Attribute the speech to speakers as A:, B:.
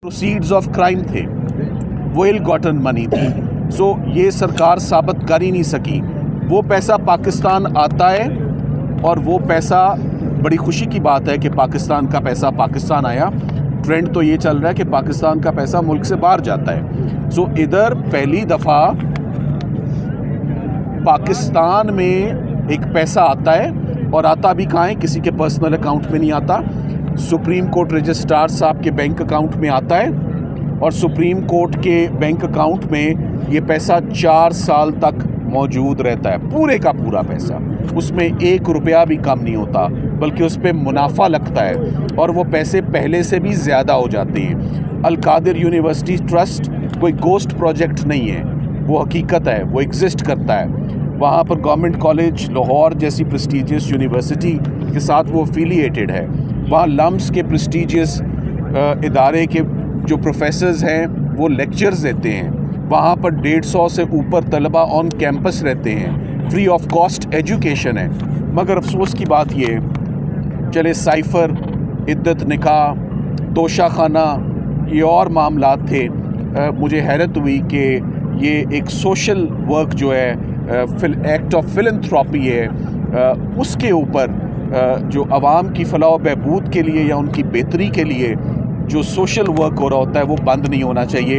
A: Proceeds of crime थे, वो इल gotten money थी। सो ये सरकार साबित कर ही नहीं सकी। वो पैसा पाकिस्तान आता है और वो पैसा, बड़ी खुशी की बात है कि पाकिस्तान का पैसा पाकिस्तान आया। ट्रेंड तो ये चल रहा है कि पाकिस्तान का पैसा मुल्क से बाहर जाता है। सो इधर पहली दफ़ा पाकिस्तान में एक पैसा आता है और आता भी कहाँ है, किसी के पर्सनल अकाउंट में नहीं आता, सुप्रीम कोर्ट रजिस्ट्रार साहब के बैंक अकाउंट में आता है। और सुप्रीम कोर्ट के बैंक अकाउंट में ये पैसा 4 साल तक मौजूद रहता है, पूरे का पूरा पैसा। उसमें 1 रुपया भी कम नहीं होता, बल्कि उस पर मुनाफा लगता है और वो पैसे पहले से भी ज़्यादा हो जाते हैं। अल कादिर यूनिवर्सिटी ट्रस्ट कोई गोस्ट प्रोजेक्ट नहीं है, वो हकीकत है, वो एग्जिस्ट करता है। वहाँ पर गवर्नमेंट कॉलेज लाहौर जैसी प्रेस्टीजियस यूनिवर्सिटी के साथ वो एफिलिएटेड है। वहाँ लम्स के प्रेस्टीजियस इदारे के जो प्रोफेसर्स हैं वो लेक्चर्स देते हैं। वहाँ पर 150 से ऊपर तलबा ऑन कैंपस रहते हैं, फ्री ऑफ कॉस्ट एजुकेशन है। मगर अफसोस की बात ये, चले साइफ़र, इद्दत निकाह, तोशा खाना, ये और मामलात थे। मुझे हैरत हुई कि ये एक सोशल वर्क जो है, एक्ट ऑफ फिलैंथ्रोपी है, उसके ऊपर जो आवाम की फलाह व बहबूद के लिए या उनकी बेहतरी के लिए जो सोशल वर्क हो रहा होता है वो बंद नहीं होना चाहिए।